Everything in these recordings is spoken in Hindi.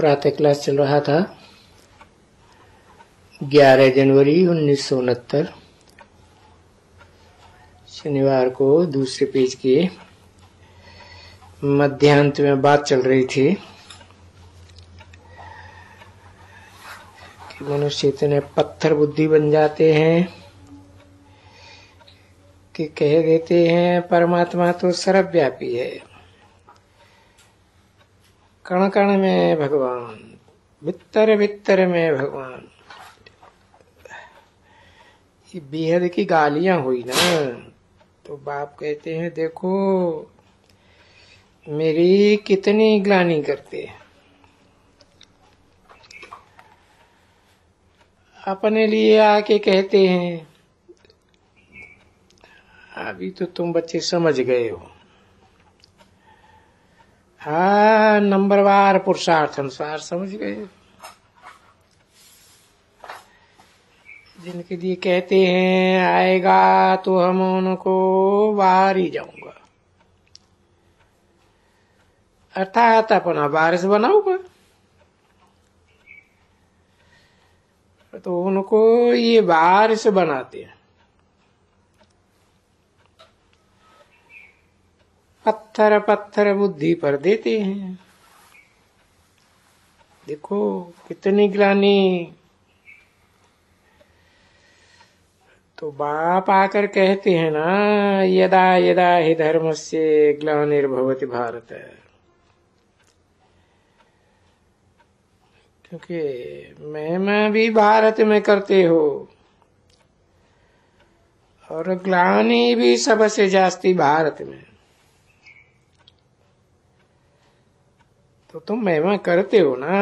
प्रातः क्लास चल रहा था 11 जनवरी 1969 शनिवार को दूसरे पेज के मध्यांत में बात चल रही थी कि मनुष्य इतने पत्थर बुद्धि बन जाते हैं कि कह देते हैं परमात्मा तो सर्वव्यापी है, कण कण में भगवान, भीतर भीतर में भगवान। ये बेहद की गालियां हुई ना, तो बाप कहते हैं देखो मेरी कितनी ग्लानि करते हैं, अपने लिए आके कहते हैं। अभी तो तुम बच्चे समझ गए हो, हाँ नंबरवार पुरुषार्थ अनुसार समझ गए। जिनके लिए कहते हैं आएगा तो हम उनको बाहर ही जाऊंगा, अर्थात अपना वारिस बनाऊंगा, तो उनको ये वारिस बनाते हैं। पत्थर पत्थर बुद्धि पर देते हैं। देखो कितनी ग्लानि। तो बाप आकर कहते हैं ना, यदा यदा हि धर्मस्य ग्लानिर्भवति भारत, क्योंकि महिमा भी भारत में करते हो और ग्लानि भी सबसे जास्ती भारत में। तो तुम महिमा करते हो ना।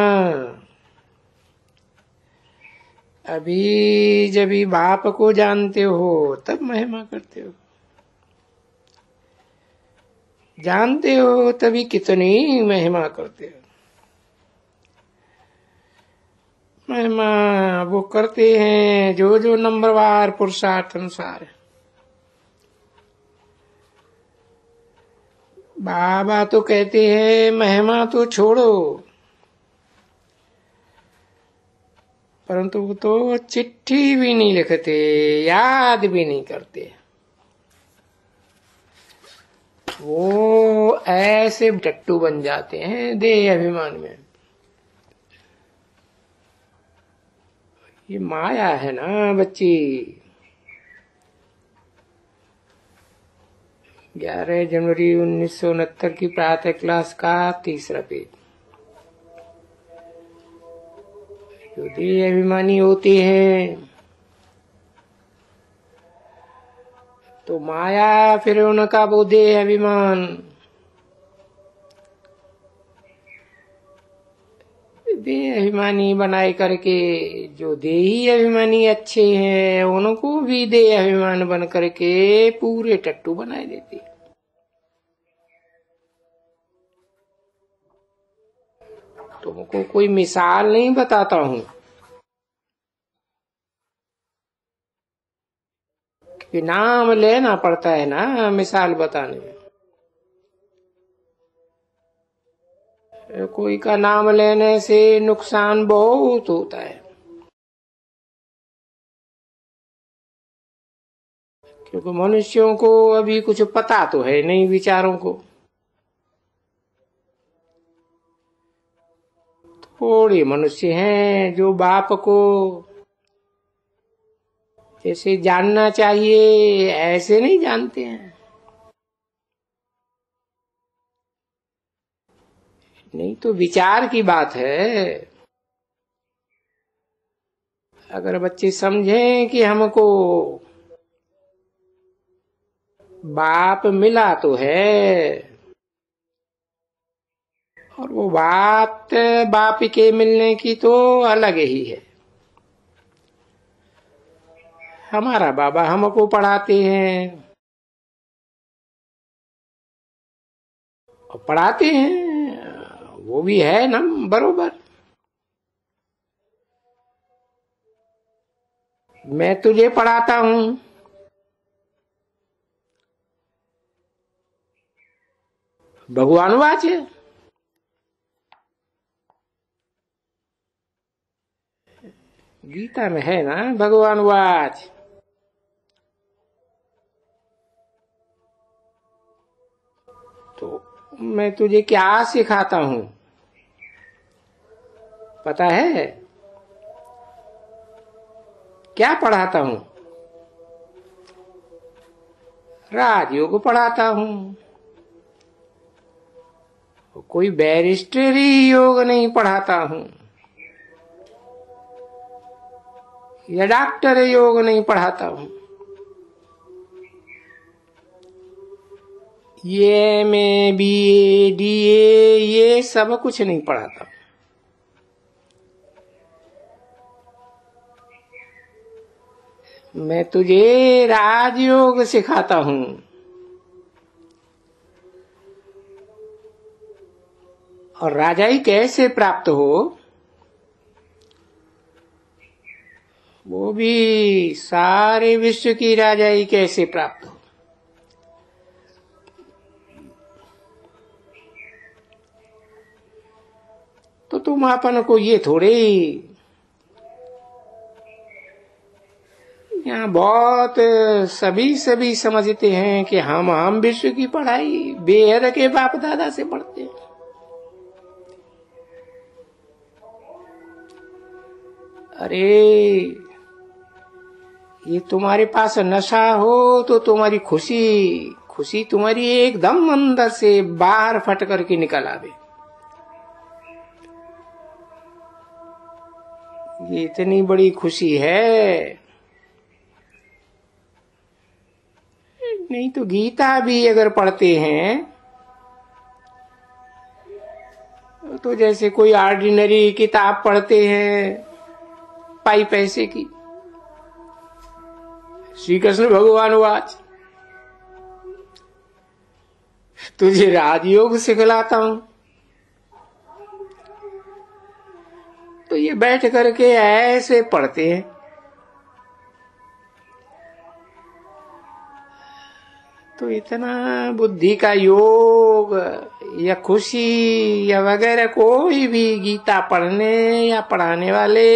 अभी जब बाप को जानते हो तब महिमा करते हो, जानते हो तभी कितनी महिमा करते हो। महिमा वो करते हैं जो जो नंबरवार पुरुषार्थ अनुसार है। बाबा तो कहते हैं महिमा तो छोड़ो, परंतु वो तो चिट्ठी भी नहीं लिखते, याद भी नहीं करते। वो ऐसे टट्टू बन जाते हैं देह अभिमान में। ये माया है ना बच्ची। 11 जनवरी 1969 की प्रातः क्लास का तीसरा पेज। जो देह अभिमानी होते हैं तो माया फिर उनका वो देह अभिमान, देह अभिमानी बनाए करके जो देही अभिमानी अच्छे हैं उनको भी देह अभिमान बन करके पूरे टट्टू बनाए देती। तुमको कोई मिसाल नहीं बताता हूं कि नाम लेना पड़ता है ना मिसाल बताने में। कोई का नाम लेने से नुकसान बहुत होता है, क्योंकि मनुष्यों को अभी कुछ पता तो है नहीं विचारों को। थोड़े मनुष्य हैं जो बाप को जैसे जानना चाहिए ऐसे नहीं जानते हैं। नहीं तो विचार की बात है। अगर बच्चे समझें कि हमको बाप मिला तो है, और वो बात बाप के मिलने की तो अलग ही है। हमारा बाबा हमको पढ़ाते हैं और पढ़ाते हैं, वो भी है ना बरोबर। मैं तुझे पढ़ाता हूं, भगवान वाच है। गीता में है ना, भगवान वाच। तो मैं तुझे क्या सिखाता हूं पता है? क्या पढ़ाता हूं? राजयोग पढ़ाता हूं। कोई बैरिस्टरी योग नहीं पढ़ाता हूं, या डॉक्टर योग नहीं पढ़ाता हूं। ये में BA DA ये सब कुछ नहीं पढ़ाता। मैं तुझे राजयोग सिखाता हूं। और राजाई कैसे प्राप्त हो, वो भी सारे विश्व की राजाई कैसे प्राप्त हो। तो तुम अपन को ये थोड़े, यहाँ बहुत सभी समझते हैं कि हम विश्व की पढ़ाई बेहद के बाप दादा से पढ़ते हैं। अरे ये तुम्हारे पास नशा हो तो तुम्हारी खुशी तुम्हारी एकदम अंदर से बाहर फट करके निकल आवे। ये इतनी बड़ी खुशी है। नहीं तो गीता भी अगर पढ़ते हैं तो जैसे कोई ऑर्डिनरी किताब पढ़ते हैं पाई पैसे की। श्री कृष्ण भगवान वाच, तुझे राजयोग सिखलाता हूं। तो ये बैठ करके ऐसे पढ़ते हैं। तो इतना बुद्धि का योग या खुशी या वगैरह कोई भी गीता पढ़ने या पढ़ाने वाले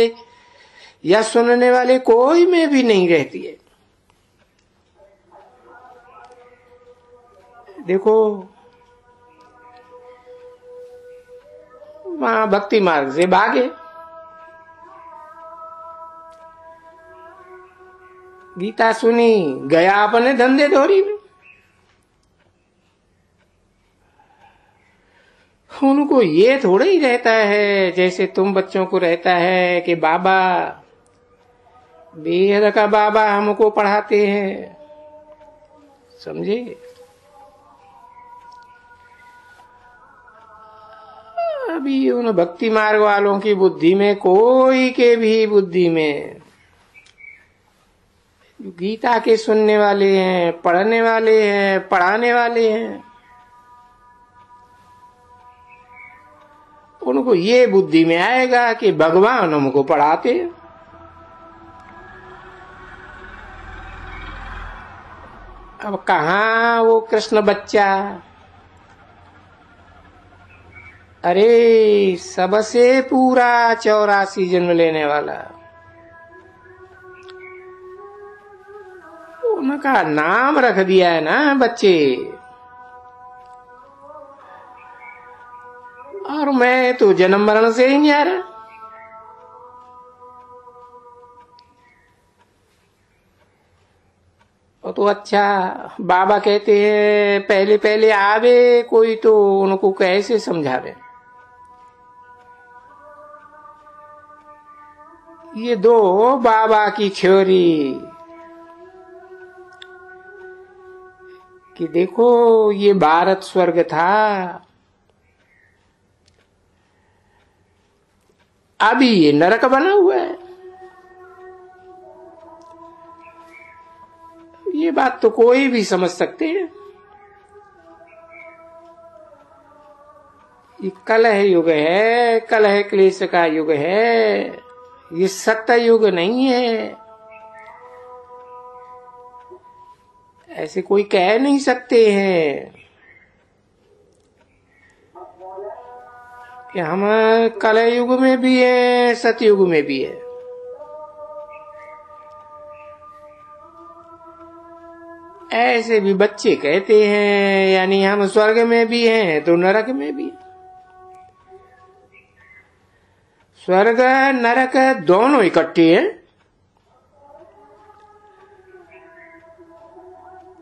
या सुनने वाले कोई में भी नहीं रहती है। देखो वहां भक्ति मार्ग से भागे, गीता सुनी, गया अपने धंधे धोरी में। उनको ये थोड़ा ही रहता है जैसे तुम बच्चों को रहता है कि बाबा, बेहद का बाबा हमको पढ़ाते हैं, समझे? अभी उन भक्ति मार्ग वालों की बुद्धि में, कोई के भी बुद्धि में, गीता के सुनने वाले हैं, पढ़ने वाले हैं, पढ़ाने वाले हैं, उनको ये बुद्धि में आएगा कि भगवान हमको पढ़ाते हैं। अब कहाँ वो कृष्ण बच्चा, अरे सबसे पूरा 84 जन्म लेने वाला, उनका नाम रख दिया है ना बच्चे। और मैं तो जन्म मरण से ही नहीं आ रहा। और तो अच्छा, बाबा कहते हैं पहले पहले आवे कोई तो उनको कैसे समझावे। ये दो बाबा की थ्योरी कि देखो ये भारत स्वर्ग था, अभी ये नरक बना हुआ है। ये बात तो कोई भी समझ सकते हैं। ये कलह युग है, कलह क्लेश का युग है, ये सत्य युग नहीं है। ऐसे कोई कह नहीं सकते हैं कि हम कलह युग में भी है, सतयुग में भी है। ऐसे भी बच्चे कहते हैं, यानी हम स्वर्ग में भी हैं तो नरक में भी। स्वर्ग नरक दोनों इकट्ठे हैं।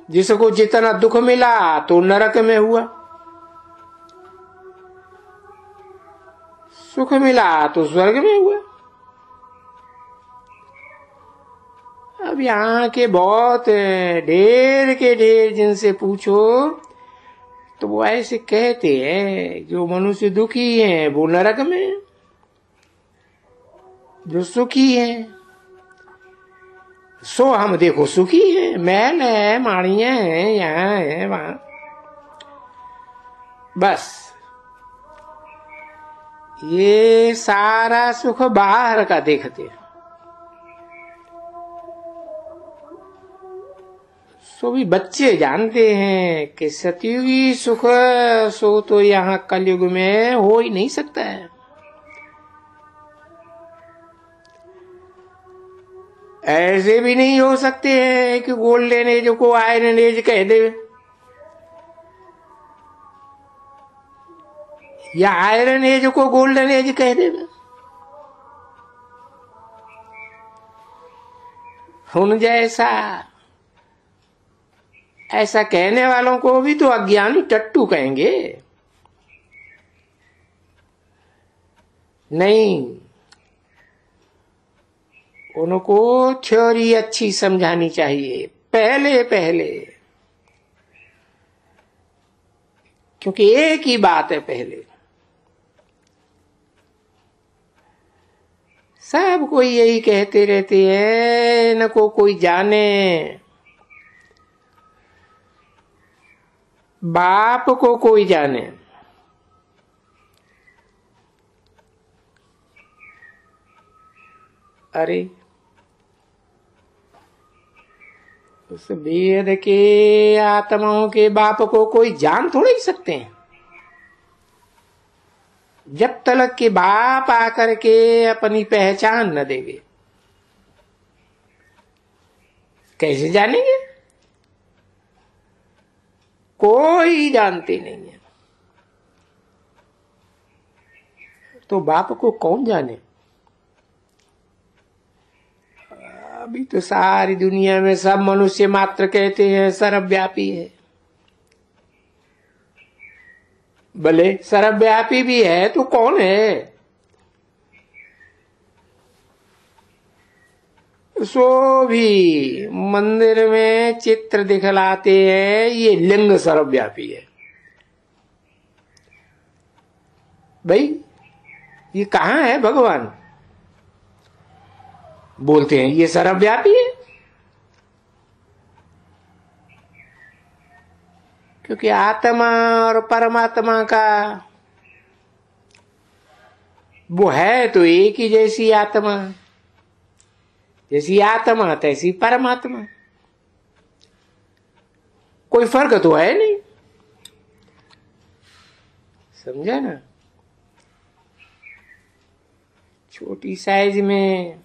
जिसको जितना दुख मिला तो नरक में हुआ, सुख मिला तो स्वर्ग में हुआ। अब यहाँ के बहुत ढेर के ढेर जिनसे पूछो तो वो ऐसे कहते हैं, जो मनुष्य दुखी हैं वो नरक में, जो सुखी हैं सो हम देखो सुखी हैं, महल है, माड़ियां हैं, यहाँ है वहां। बस ये सारा सुख बाहर का देखते हैं। सो भी बच्चे जानते हैं कि सतयुगी सुख सो तो यहाँ कलयुग में हो ही नहीं सकता है। ऐसे भी नहीं हो सकते हैं कि गोल्डन एज को आयरन एज कह दे, या आयरन एज को गोल्डन एज कह देगा। उन जैसा ऐसा कहने वालों को भी तो अज्ञानी टट्टू कहेंगे। नहीं, उनको थ्योरी अच्छी समझानी चाहिए पहले पहले, क्योंकि एक ही बात है पहले। सब कोई यही कहते रहते हैं, न को कोई जाने। बाप को कोई जाने। अरे उस वेद के आत्माओं के बाप को कोई जान थोड़े ही सकते हैं। जब तक के बाप आकर के अपनी पहचान न देवे, कैसे जानेंगे? कोई जानते नहीं है। तो बाप को कौन जाने? अभी तो सारी दुनिया में सब मनुष्य मात्र कहते हैं सर्वव्यापी है। भले सर्वव्यापी भी है तो कौन है? सो भी मंदिर में चित्र दिखलाते हैं ये लिंग सर्वव्यापी है। भाई ये कहाँ है भगवान? बोलते हैं ये सर्वव्यापी है, क्योंकि आत्मा और परमात्मा का वो है तो एक ही जैसी आत्मा, जैसी आत्मा तैसी परमात्मा, कोई फर्क तो है नहीं। समझा ना? छोटी साइज में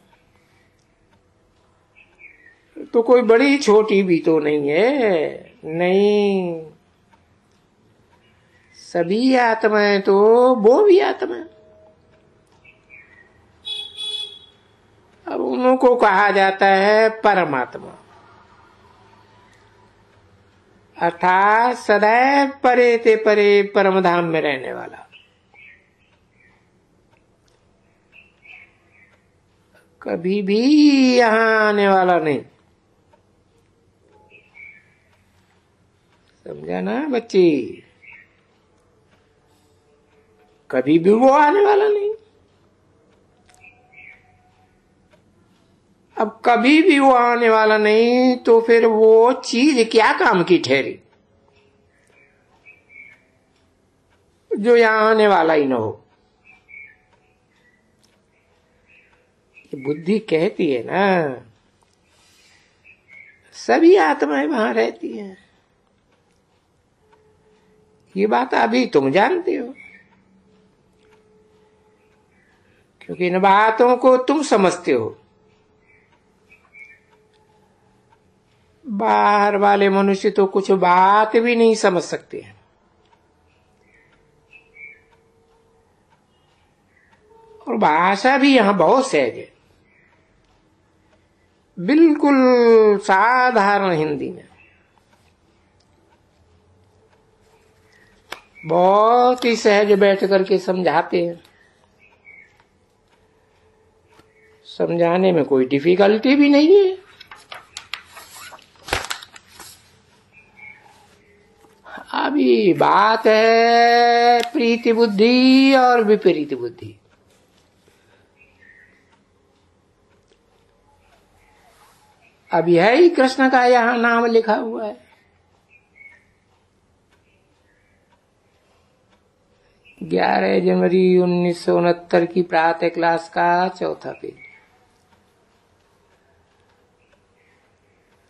तो कोई बड़ी छोटी भी तो नहीं है। नहीं, सभी आत्माएं तो वो भी आत्मा। अब उनको कहा जाता है परमात्मा, अर्थात सदैव परे ते परे परम धाम में रहने वाला। कभी भी यहां आने वाला नहीं। समझा ना बच्ची? कभी भी वो आने वाला नहीं। अब कभी भी वो आने वाला नहीं तो फिर वो चीज क्या काम की ठहरी जो यहां आने वाला ही ना हो? ये बुद्धि कहती है ना, सभी आत्माएं वहां रहती हैं। ये बात अभी तुम जानते हो, क्योंकि इन बातों को तुम समझते हो। बाहर वाले मनुष्य तो कुछ बात भी नहीं समझ सकते हैं। और भाषा भी यहां बहुत सहज है, बिल्कुल साधारण हिंदी में, बहुत ही सहज बैठ करके समझाते हैं। समझाने में कोई डिफिकल्टी भी नहीं है। अभी बात है प्रीति बुद्धि और विपरीत बुद्धि। अब यह ही कृष्ण का यहां नाम लिखा हुआ है। 11 जनवरी 1969 की प्रातः क्लास का 4था पेज।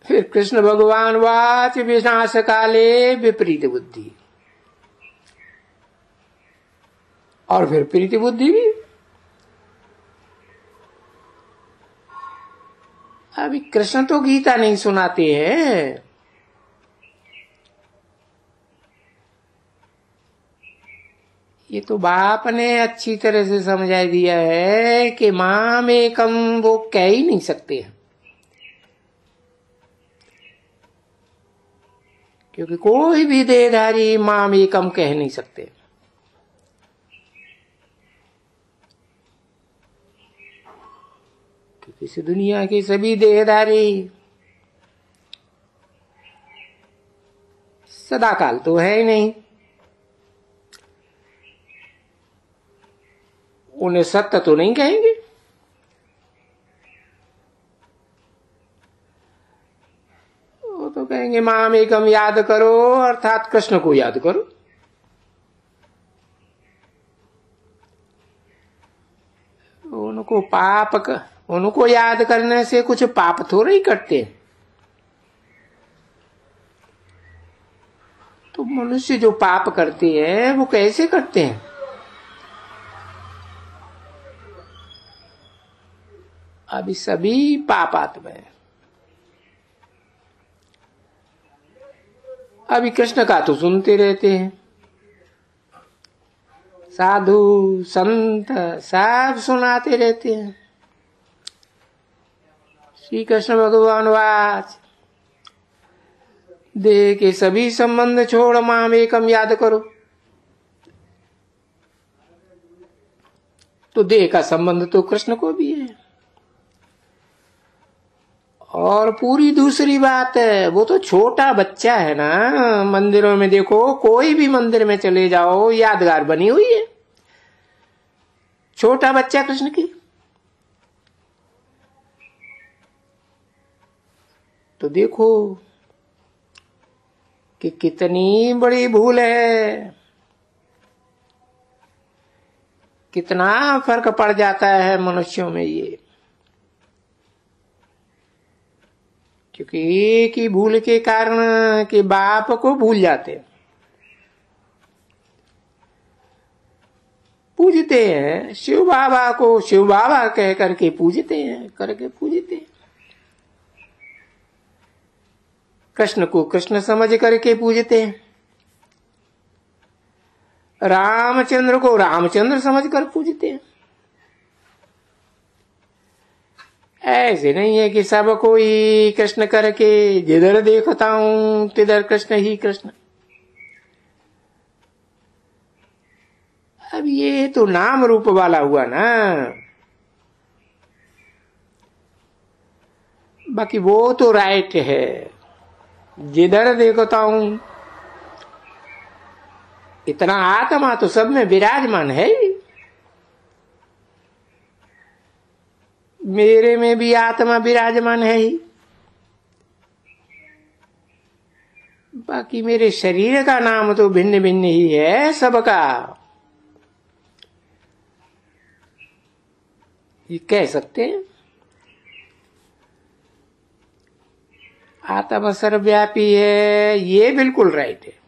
फिर कृष्ण भगवान वाच विनाश काले विपरीत बुद्धि, और फिर प्रीति बुद्धि भी। अभी कृष्ण तो गीता नहीं सुनाते हैं, ये तो बाप ने अच्छी तरह से समझा दिया है कि माम एकम वो कह ही नहीं सकते हैं, क्योंकि कोई भी देहधारी माम एकम कह नहीं सकते। क्योंकि इस दुनिया के सभी देहधारी सदाकाल तो है ही नहीं, उन्हें सत्य तो नहीं कहेंगे। वो तो कहेंगे माम एकम याद करो, अर्थात कृष्ण को याद करो। उनको याद करने से कुछ पाप थोड़े ही कटते। तो मनुष्य जो पाप करते हैं वो कैसे करते हैं? अभी सभी पापात्मा है। अभी कृष्ण का तो सुनते रहते हैं, साधु संत सब सुनाते रहते हैं। श्री कृष्ण भगवान वाच देह के सभी संबंध छोड़ माम एकम याद करो। तो देह का संबंध तो कृष्ण को भी है। और पूरी दूसरी बात है, वो तो छोटा बच्चा है ना। मंदिरों में देखो, कोई भी मंदिर में चले जाओ, यादगार बनी हुई है छोटा बच्चा कृष्ण की। तो देखो कि कितनी बड़ी भूल है, कितना फर्क पड़ जाता है मनुष्यों में ये। क्योंकि एक ही भूल के कारण कि बाप को भूल जाते हैं, पूजते हैं शिव बाबा को, शिव बाबा कह करके पूजते हैं, पूजते हैं। कृष्ण को कृष्ण समझ करके पूजते हैं, रामचंद्र को रामचंद्र समझ कर पूजते हैं। ऐसे नहीं है कि सब कोई कृष्ण करके जिधर देखता हूं तिधर कृष्ण ही कृष्ण। अब ये तो नाम रूप वाला हुआ ना, बाकी वो तो राइट है। जिधर देखता हूं, इतना आत्मा तो सब में विराजमान है। मेरे में भी आत्मा विराजमान है ही, बाकी मेरे शरीर का नाम तो भिन्न भिन्न ही है सबका। ये कह सकते हैं आत्मा सर्वव्यापी है, ये बिल्कुल राइट है।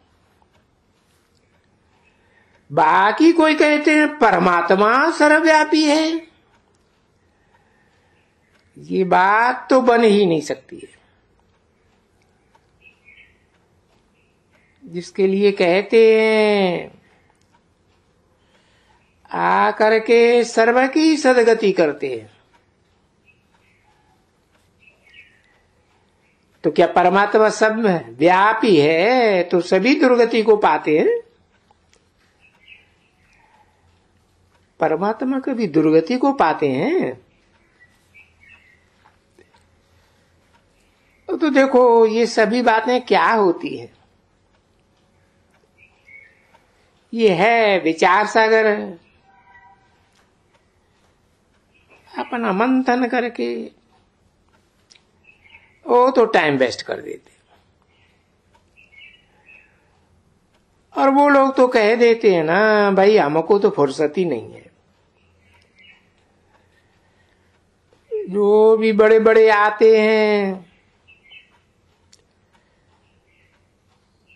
बाकी कोई कहते हैं परमात्मा सर्वव्यापी है, ये बात तो बन ही नहीं सकती है। जिसके लिए कहते हैं आ करके सर्व की सदगति करते हैं। तो क्या परमात्मा सब में व्यापी है तो सभी दुर्गति को पाते हैं? परमात्मा कभी दुर्गति को पाते हैं? तो देखो ये सभी बातें क्या होती हैं। ये है विचार सागर, अपना मंथन करके वो तो टाइम वेस्ट कर देते। और वो लोग तो कह देते हैं ना भाई हमको तो फुर्सत ही नहीं है। जो भी बड़े बड़े आते हैं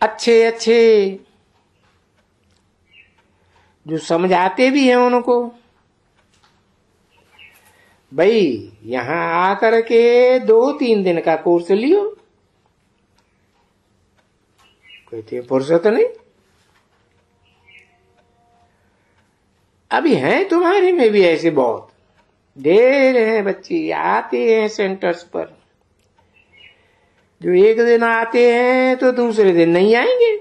अच्छे अच्छे, जो समझाते भी हैं उनको भाई यहां आकर के 2-3 दिन का कोर्स लियो। कहते फुर्सत नहीं। अभी हैं तुम्हारे में भी ऐसे बहुत ढेर हैं बच्चे आते हैं सेंटर्स पर, जो एक दिन आते हैं तो दूसरे दिन नहीं आएंगे,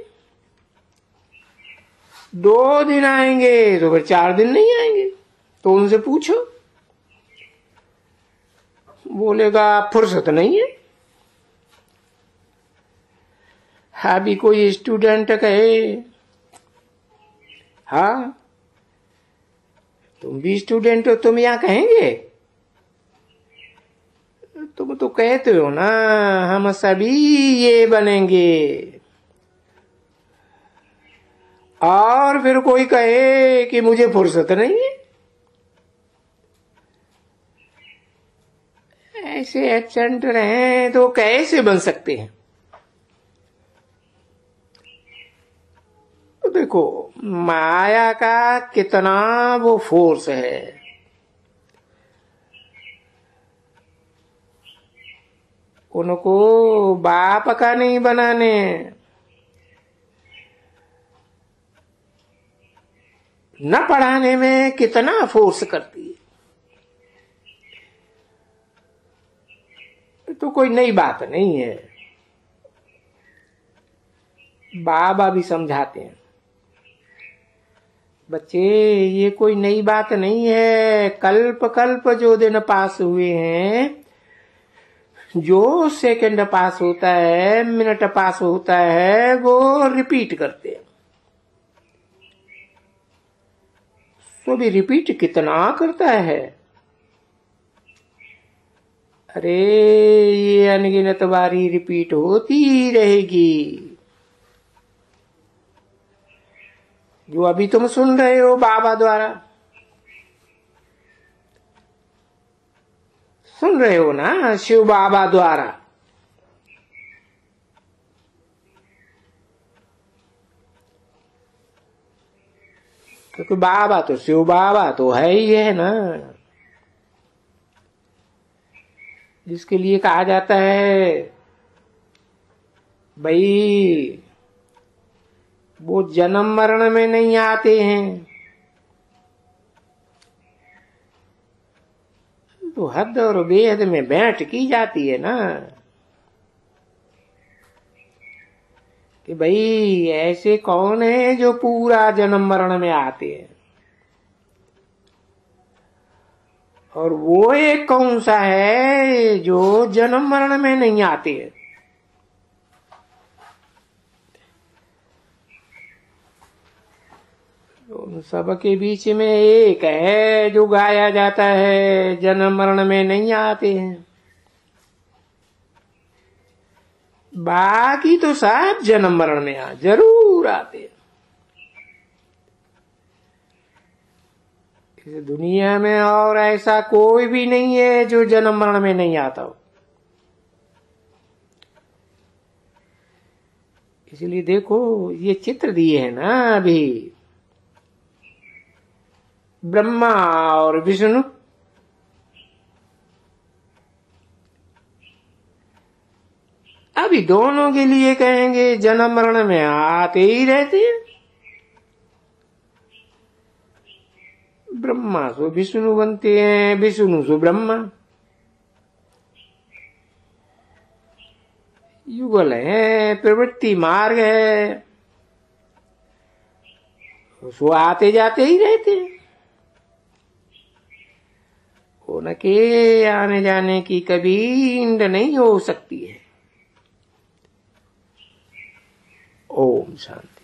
2 दिन आएंगे तो फिर 4 दिन नहीं आएंगे। तो उनसे पूछो, बोलेगा फुर्सत नहीं है। अभी कोई स्टूडेंट कहे हाँ तुम भी स्टूडेंट हो, तुम यहां कहेंगे? तुम तो कहते हो ना हम सभी ये बनेंगे, और फिर कोई कहे कि मुझे फुर्सत नहीं है। ऐसे एब्सेंट रहे तो कैसे बन सकते हैं? तो देखो माया का कितना वो फोर्स है। उनको बाप का नहीं बनाने, न पढ़ाने में कितना फोर्स करती है। तो कोई नई बात नहीं है। बाबा भी समझाते हैं बच्चे ये कोई नई बात नहीं है। कल्प कल्प जो दिन पास हुए हैं, जो सेकंड पास होता है, मिनट पास होता है, वो रिपीट करते हैं। तो भी रिपीट कितना करता है? अरे ये अनगिनत बारी रिपीट होती रहेगी। जो अभी तुम सुन रहे हो बाबा द्वारा, सुन रहे हो ना शिव बाबा द्वारा, क्योंकि बाबा तो शिव बाबा तो है ही है ना, जिसके लिए कहा जाता है भाई वो जन्म मरण में नहीं आते हैं। तो हद और बेहद में बैठ की जाती है ना कि भाई ऐसे कौन है जो पूरा जन्म मरण में आते हैं, और वो एक कौन सा है जो जन्म मरण में नहीं आते हैं। उन सब के बीच में एक है जो गाया जाता है जन्म मरण में नहीं आते हैं, बाकी तो सब जन्म मरण में जरूर आते हैं। इस दुनिया में और ऐसा कोई भी नहीं है जो जन्म मरण में नहीं आता हो। इसलिए देखो ये चित्र दिए हैं ना अभी, ब्रह्मा और विष्णु, अभी दोनों के लिए कहेंगे जन्म मरण में आते ही रहते हैं। ब्रह्मा सो विष्णु बनते हैं, विष्णु सो ब्रह्मा। युगल है, प्रवृत्ति मार्ग है, सो आते जाते ही रहते हैं। उनके आने जाने की कभी इंड नहीं हो सकती है। ओम शांति।